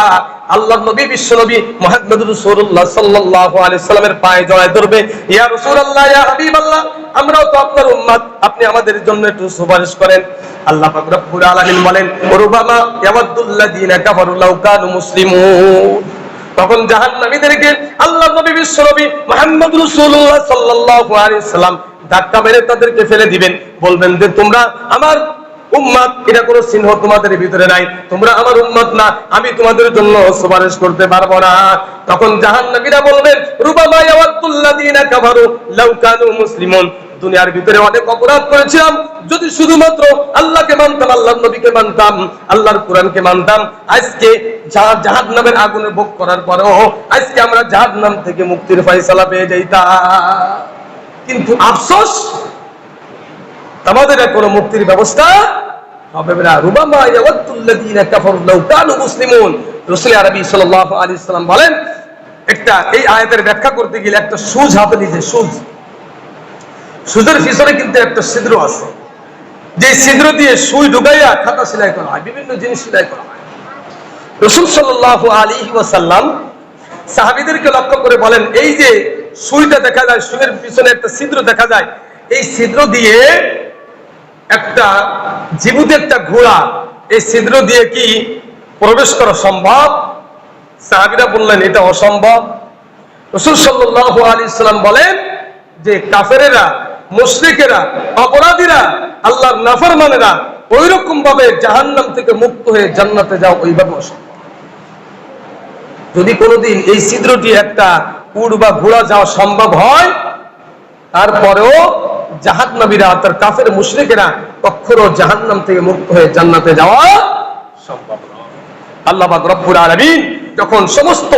আল্লাহর নবী বিশ্ব নবী মুহাম্মদ রাসূলুল্লাহ সাল্লাল্লাহু আলাইহি সাল্লামের পায়ে জড়ায় ধরবে, ইয়া রাসূলুল্লাহ, ইয়া হাবিবাল্লাহ, আমরাও তো আপনার উম্মত, আপনি আমাদের জন্য একটু সুপারিশ করেন। আল্লাহ পাক রব্বুল আলামিন বলেন, রুবামা ইয়াওয়াদ্দুল্লাযীনা কাফারু লাউ কানু মুসলিমুন। তখন জাহান্নামীদেরকে আল্লাহর নবী বিশ্ব নবী মুহাম্মদ রাসূলুল্লাহ সাল্লাল্লাহু আলাইহি সাল্লাম ধাক্কা মেরে তাদেরকে ফেলে দিবেন, বলবেন যে তোমরা আমার উম্মত, এটা কোনো চিহ্ন তোমাদের ভিতরে নাই, তোমরা আমার উম্মত না, আমি তোমাদের জন্য সুপারিশ করতে পারবো না। তখন জাহান্নামীরা বলবেন, রুবামা ইয়াওয়াদ্দুল্লাযীনা কাফারু লাউ কানু মুসলিমুন, দুনিয়ার ভিতরে অনেক অপরাধ করেছিলাম, যদি শুধুমাত্র আল্লাহকে মানতাম, আল্লাহর নবীকে মানতাম, আল্লাহর কোরআনকে মানতাম, আজকে জাহান্নামের আগুনে ভোগ করার পরেও আজকে আমরা জাহান্নাম থেকে মুক্তির ফয়সালা পেয়ে যাইতাম। কিন্তু আফসোস, আমাদের কোনো মুক্তির ব্যবস্থা হবে না। রুবামা ইয়াওয়াদ্দুল্লাযীনা কাফারু লাউ কানু মুসলিমুন। রাসূল আরবি সাল্লাল্লাহু আলাইহি সাল্লাম বলেন, একটা এই আয়াতের ব্যাখ্যা করতে গেলে একটা সুজ হাতে নিয়ে, সুজের পিছনে কিন্তু একটা ছিদ্র আছে, যে ছিদ্র দিয়ে সুই ঢুকাইয়া খাতা সেলাই করা হয়, বিভিন্ন জিনিস সেলাই করা হয়। রাসূল সাল্লাল্লাহু আলাইহি ওয়াসাল্লাম সাহাবীদেরকে লক্ষ্য করে বলেন, এই যে সুইটা দেখা যায়, সুইয়ের পিছনে একটা ছিদ্র দেখা যায়, এই ছিদ্র দিয়ে একটা জীবিত একটা ঘোড়া, এই ছিদ্র দিয়ে কি প্রবেশ করা সম্ভব? সাহাবীরা বললেন, এটা অসম্ভব। রাসূল সাল্লাল্লাহু আলাইহি সাল্লাম বলেন যে কাফেরেরা, মুশরিকেরা, অপরাধীরা, আল্লাহর নাফরমানেরা ওইরকম ভাবে জাহান্নাম থেকে মুক্ত হয়ে জান্নাতে যাও, ওইভাবে অসম্ভব। যদি কোনোদিন এই ছিদ্রটি একটা উট বা ঘোড়া যাওয়া সম্ভব হয়, তারপরেও জাহান্নামীরা অর্থাৎ কাফের মুশরিকেরা কখনো জাহান্নাম থেকে মুক্ত হয়ে জান্নাতে যাওয়া সম্ভব নয়। আল্লাহ পাক রব্বুল আলামিন যখন সমস্ত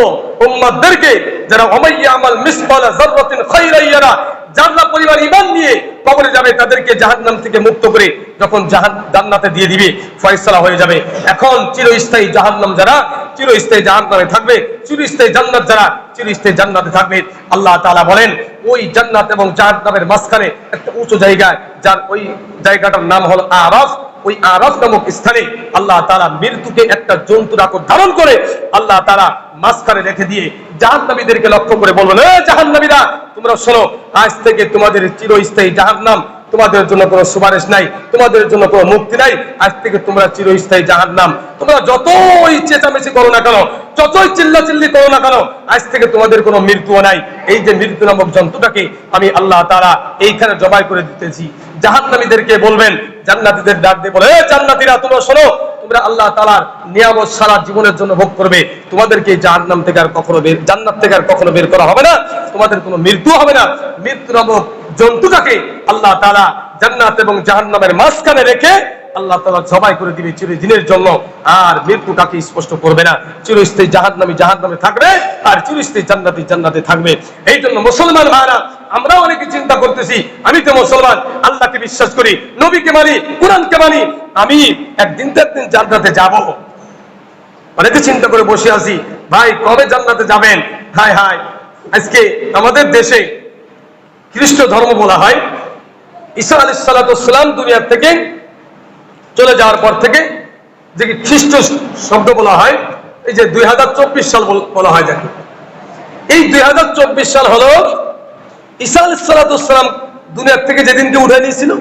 উম্মতদেরকে, যারা ওমাইয়া আমাল মিসকালা যাররাতিন খায়রান ইয়ারা, যারা পরিবার ঈমান নিয়ে কবরে যাবে, তাদেরকে জাহান্নাম থেকে মুক্ত করে যখন জান্নাতে দিয়ে দিবে, ফয়সালা হয়ে যাবে। এখন চিরস্থায়ী জাহান্নাম যারা, চিরস্থায়ী জাহান্নামে থাকবে, চিরস্থায়ী জান্নাত যারা, চিরস্থায়ী জান্নাতে থাকবে। আল্লাহ তাআলা বলেন, ওই জান্নাত এবং জাহান্নামের মাঝখানে একটা উঁচু জায়গা, যার ওই জায়গাটার নাম হলো আরাফ। ওই আরাফ নামক স্থানে আল্লাহ তাআলা মৃত্যুকে একটা জন্তুর আকর ধারণ করে আল্লাহ তাআলা মাঝখানে রেখে দিয়ে জাহান্নামীদেরকে লক্ষ্য করে বলবেন, এ জাহান্নামীরা, তোমরা শোনো, আজ থেকে তোমাদের চিরস্থায়ী জাহান্নাম, তোমাদের জন্য কোনো সুপারিশ নাই, তোমাদের জন্য কোনো মুক্তি নাই, আজ থেকে তোমরা চিরস্থায়ী জাহান্নাম। তোমরা যতই চেঁচামেচি করো না কেন, যতই চিল্লাচিল্লি করো না কেন, আজ থেকে তোমাদের কোনো মৃত্যুও নাই। এই যে মৃত্যু নামক জন্তুটাকে আমি আল্লাহ তাআলা এইখানে জবাই করে দিতেছি। জাহান্নামীদেরকে বলবেন, জান্নাতীদের ডাক দিয়ে বলে, এ জান্নাতীরা, তোমরা শোনো, তোমরা আল্লাহ তাআলার নিয়ামত সারা জীবনের জন্য ভোগ করবে, তোমাদেরকে জাহান্নাম থেকে আর কখনো জান্নাত থেকে আর কখনো বের করা হবে না, তোমাদের কোনো মৃত্যু হবে না। মৃত্যু নামক জন্তুটাকে আল্লাহ তাআলা জান্নাত এবং জাহান্নামের মাঝখানে রেখে আল্লাহ তাআলা জবাই করে দিবে চিরদিনের জন্য, আর মৃত্যু তাকে স্পষ্ট করবে না। চিরস্থায়ী জাহান্নামী জাহান্নামে থাকবে, আর চিরস্থায়ী জান্নাতি জান্নাতে থাকবে। এই জন্য মুসলমান ভাইরা, আমরা অনেকে চিন্তা করতেছি, আমি তো মুসলমান, আল্লাহকে বিশ্বাস করি, নবীকে মানি, কোরআনকে মানি, আমি একদিন তো একদিন জান্নাতে যাব। অনেকে চিন্তা করে বসে আছি, ভাই কবে জান্নাতে যাবেন? হায় হায়, আজকে আমাদের দেশে খ্রিস্ট ধর্ম বলা হয়, ঈসা আলাইহিস সালাতু ওয়াস সালাম দুনিয়া থেকে চলে যাওয়ার পর থেকে যে খ্রিস্ট শব্দ বলা হয়, এই যে 2024 সাল বলা হয় যাকে, এই 2024 সাল হলো ঈসা আলাইহিস সালাতু ওয়াস সালাম দুনিয়া থেকে যেদিনকে উঠে নিয়েছিল,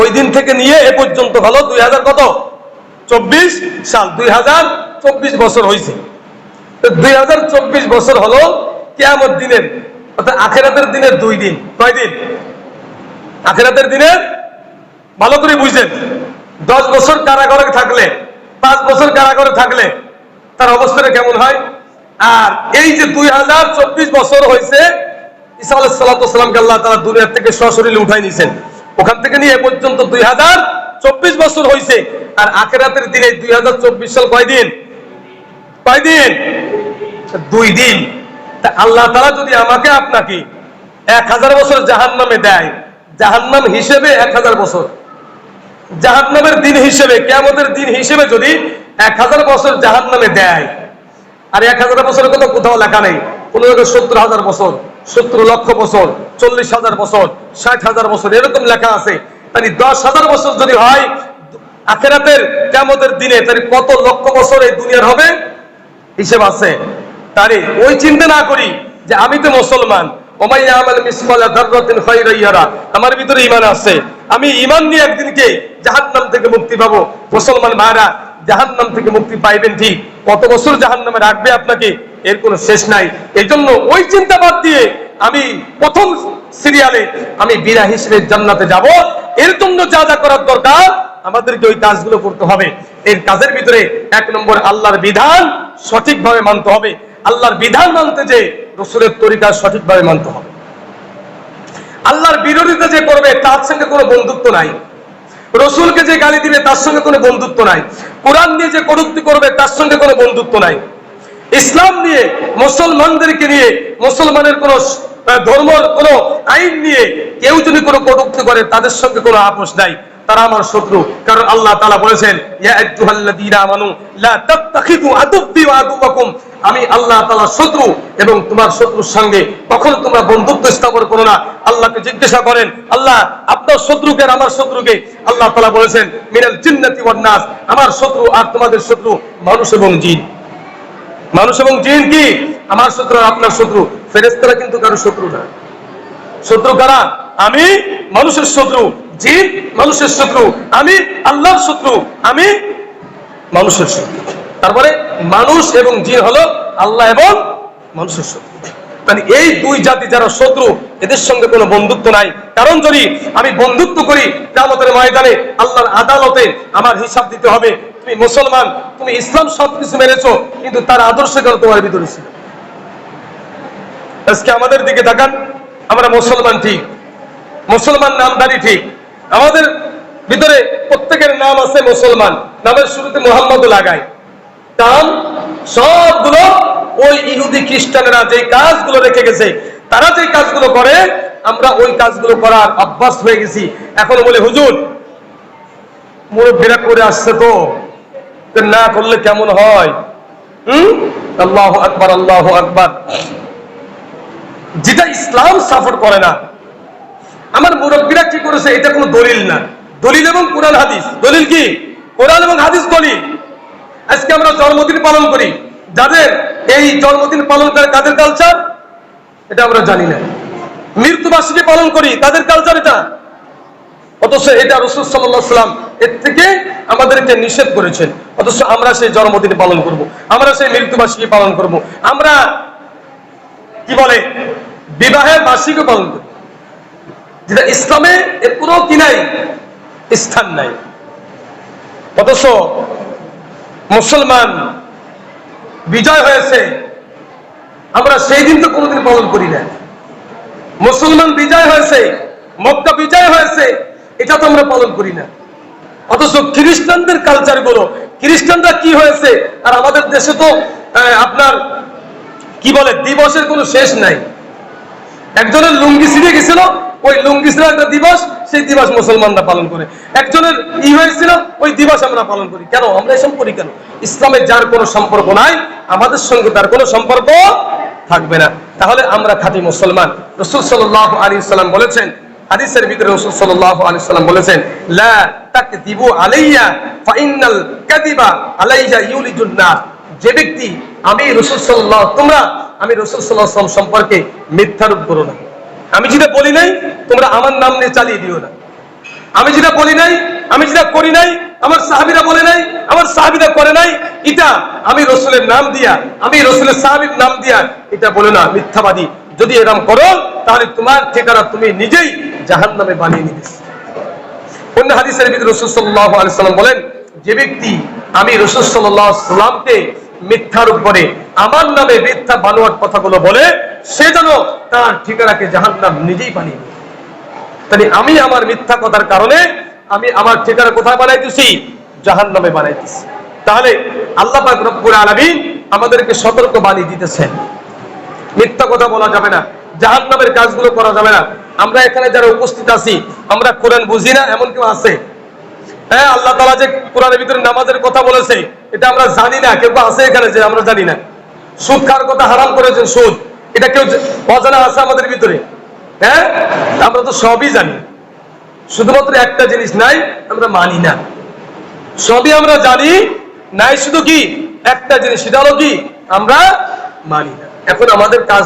ওই দিন থেকে নিয়ে এ পর্যন্ত হলো 2024 সাল। 2024 বছর হয়েছে। 2024 বছর হলো কিয়ামত দিনের, অর্থাৎ আখিরাতের দিনের 2 দিন। কয় দিন? আখিরাতের দিনের, ভালো করে বুঝছেন, 10 বছর কারাগারে থাকলে, 5 বছর কারাগারে থাকলে তার অবস্থাটা কেমন হয়? আর এই যে 2024 বছর হয়েছে, ঈসা আলাইহিস সালাতু ওয়াস সালামকে আল্লাহ তাআলা দুনিয়া থেকে সশরীরে উঠাই নিয়েছেন, ওখান থেকে নিয়ে এ পর্যন্ত 2024 বছর হয়েছে। আর আখিরাতের দিনে 2024 সাল কয় দিন? কয় দিন? 2 দিন। তা আল্লাহ তাআলা যদি আমাকে আপনাকে 1000 বছর জাহান্নামে দেয়, জাহান্নাম হিসেবে 1000 বছর, জাহান্নামের দিন হিসেবে, কিয়ামতের দিন হিসেবে যদি 1000 বছর জাহান্নামে দেয়, আর 1000 বছরের কথা কোথাও লেখা নেই, কোন জায়গায় 70,000 বছর, 70 লক্ষ বছর, 40,000 বছর, 60,000 বছর এরকম লেখা আছে। তাহলে 10,000 বছর যদি হয় আখিরাতের কিয়ামতের দিনে, তাহলে কত লক্ষ বছর এই দুনিয়ার হবে হিসেব আছে। তারে ওই চিন্তা না করি যে আমি তো মুসলমান, আমার ভিতরে ঈমান আছে, আমি ঈমান নিয়ে একদিনকে জাহান্নাম থেকে মুক্তি পাবো। মুসলমান ভাইরা, জাহান্নাম থেকে মুক্তি পাইবেন ঠিক, কত বছর জাহান্নামে রাখবে আপনাকে এর কোনো শেষ নাই। এই জন্য ওই চিন্তা বাদ দিয়ে আমি প্রথম সিরিয়ালে আমি বিনা হিসেবে জান্নাতে যাব, এর জন্য যা যা করার দরকার আমাদেরকে ওই কাজগুলো করতে হবে। এর কাজের ভিতরে 1 নম্বর আল্লাহর বিধান সঠিকভাবে মানতে হবে। আল্লাহর বিধান মানতে যে রাসূলের তরিকা সঠিকভাবে মানতে হবে। আল্লাহর বিরোধিতা যে করবে তার সঙ্গে কোনো বন্ধুত্ব নাই, রাসূলকে যে গালি দিবে তার সঙ্গে কোনো বন্ধুত্ব নাই, কোরআন নিয়ে যে কটূক্তি করবে তার সঙ্গে কোনো বন্ধুত্ব নাই, ইসলাম নিয়ে, মুসলমানদেরকে নিয়ে, মুসলমানের কোন ধর্মের কোন আইন নিয়ে কেউ যদি কোনো কটূক্তি করে তাদের সঙ্গে কোনো আপোষ নাই, তারা আমার শত্রু। কারণ আল্লাহ তাআলা বলেছেন, ইয়া আইয়ুহাল্লাযীনা আমানু লা তাত্তাখিযু আদুব্বি ওয়া আদুওয়াকুম, আমি আল্লাহ তাআলার শত্রু এবং তোমার শত্রুর সঙ্গে কখনো তোমরা বন্ধুত্ব স্থাপন করো না। আল্লাহকে জিজ্ঞাসা করেন, আল্লাহ আপনার শত্রুকে আর আমার শত্রুকে? আল্লাহ তাআলা বলেছেন, মিনাল জিন্নাতি ওয়ান নাস, আমার শত্রু আর তোমাদের শত্রু মানুষ এবং জিন। মানুষ এবং জিন কি আমার শত্রু আর আপনার শত্রু? ফেরেশতারা কিন্তু কারো শত্রু না। শত্রু কারা? আমি মানুষের শত্রু, জিন মানুষের শত্রু, আমি আল্লাহর শত্রু, আমি মানুষের শত্রু। তারপরে মানুষ এবং জিন হলো আল্লাহ এবং মানুষের শত্রু। মানে এই দুই জাতি যারা শত্রু, এদের সঙ্গে কোনো বন্ধুত্ব নাই। কারণ যদি আমি বন্ধুত্ব করি, কিয়ামতের ময়দানে আল্লাহর আদালতে আমার হিসাব দিতে হবে। তুমি মুসলমান, তুমি ইসলাম সবকিছু মেনেছো, কিন্তু তার আদর্শ কেন তোমার ভিতরে ছিল? আজকে আমাদের দিকে তাকান, আমরা মুসলমান ঠিক, মুসলমান নামধারী ঠিক, আমাদের ভিতরে প্রত্যেকের নাম আছে মুসলমান, নামের শুরুতে মোহাম্মদ লাগায়, কারণ সবগুলো ওই ইহুদি খ্রিস্টানেরা যে কাজগুলো রেখে গেছে, তারা যে কাজগুলো করে আমরা ওই কাজগুলো করার অভ্যাস হয়ে গেছি। এখন বলে হুজুর মুরব্বীরা করে আসছে তো না করলে কেমন হয়? আল্লাহু আকবার, আল্লাহু আকবার। যেটা ইসলাম সাপোর্ট করে না, আমার মুরব্বীরা কি করেছে এটা কোনো দলিল না। দলিল এবং কোরআন হাদিস। দলিল কি? কোরআন এবং হাদিস দলিল। আজকে আমরা জন্মদিন পালন করি, যাদের এই জন্মদিন পালন করে কাদের কালচার এটা আমরা জানি না। মৃত্যুবার্ষিকী পালন করি, তাদের কালচার এটা, অথচ এটা রাসূল সাল্লাল্লাহু আলাইহি ওয়াসাল্লাম এর থেকে আমাদেরকে নিষেধ করেছেন, অথচ আমরা সেই জন্মদিন পালন করব, আমরা সেই মৃত্যুবার্ষিকী পালন করব, আমরা কি বলে বিবাহের বার্ষিকী পালন করব, যেটা ইসলামে এর কোনো কি নাই, স্থান নাই। অথচ মুসলমান বিজয় হয়েছে, আমরা সেই দিন তো কোনোদিন পালন করি না। মুসলমান বিজয় হয়েছে, মক্কা বিজয় হয়েছে, এটা তো আমরা পালন করি না। অথচ খ্রিস্টানদের কালচার গুলো, খ্রিস্টানরা কি হয়েছে, আর আমাদের দেশে তো আপনার কি বলে দিবসের কোনো শেষ নাই। একজনের লুঙ্গি ছিঁড়ে গেছিল, ওই লুঙ্গি ছিঁড়া একটা দিবস, সেই দিবস মুসলমানরা পালন করে। একজনের হয়েছিল, ওই দিবস আমরা পালন করি। কেন আমরা এসব করি? কেন? ইসলামের যার কোনো সম্পর্ক নাই, আমাদের সঙ্গে তার কোনো সম্পর্ক থাকবে না। তাহলে আমরা খাঁটি মুসলমান। রাসূল সাল্লাল্লাহু আলাইহি ওয়াসাল্লাম বলেছেন, হাদিসের ভিতরে রাসূল সাল্লাল্লাহু আলাইহি ওয়াসাল্লাম বলেছেন, লা তাকদিবু আলাইয়া ফাইনাল কাযিবা আলাইয়া ইউলিজুন নার। যে ব্যক্তি আমি রাসূল সাল্লাল্লাহু, তোমরা আমি রাসূল সাল্লাল্লাহু আলাইহি ওয়াসাল্লাম সম্পর্কে মিথ্যারোপ করো না। আমি যেটা বলি নাই তোমরা আমার নাম নিয়ে চালিয়ে দিও না। আমি যেটা বলি নাই, আমি যেটা করি নাই, আমার সাহাবীরা বলে নাই, আমার সাহাবীরা করে নাই, এটা আমি রাসূলের নাম দিয়া, আমি রাসূলের সাহাবীর নাম দিয়া এটা বলে না, মিথ্যাবাদী। যদি এরকম করো তাহলে তোমার ঠিকানা তুমি নিজেই জাহান্নামে বানিয়ে নিবে। অন্য হাদিসের ভিতরে রাসূল সাল্লাল্লাহু আলাইহি ওয়াসাল্লাম বলেন, যে ব্যক্তি আমি রাসূল সাল্লাল্লাহু আলাইহি ওয়াসাল্লামকে মিথ্যার উপরে আমার নামে মিথ্যা বানোয়াট কথাগুলো বলে, সে যেন তার ঠিকানাকে জাহান্নাম নিজেই বানিয়ে নেয়। তাহলে আমি আমার মিথ্যা কথার কারণে আমি আমার ঠিকানা কোথায় বানাইতেছি? জাহান্নামে বানাইতেছি। তাহলে আল্লাহ পাক রব্বুল আলামিন আমাদেরকে সতর্ক বাণী দিতেছেন, মিথ্যা কথা বলা যাবে না। জাহান্নামের কাজগুলো করা যাবে না। আমরা এখানে যারা উপস্থিত আছি, আমরা কোরআন বুঝি না এমন কেউ আছে? হ্যাঁ, আল্লাহ তাআলা যে কোরআনের ভিতরে নামাজের কথা বলেছে এটা আমরা জানি না, কেউ আছে এখানে যে আমরা জানি না? সুদ খাওয়ার কথা হারাম করেছেন, সুদ, এটা কেউ অজানা আছে আমাদের ভিতরে? হ্যাঁ, আমরা তো সবই জানি, শুধুমাত্র একটা জিনিস নাই, আমরা মানি না। সবই আমরা জানি, নাই শুধু কি একটা জিনিস, সেটা হলো কি আমরা মানি না। এখন আমাদের কাজ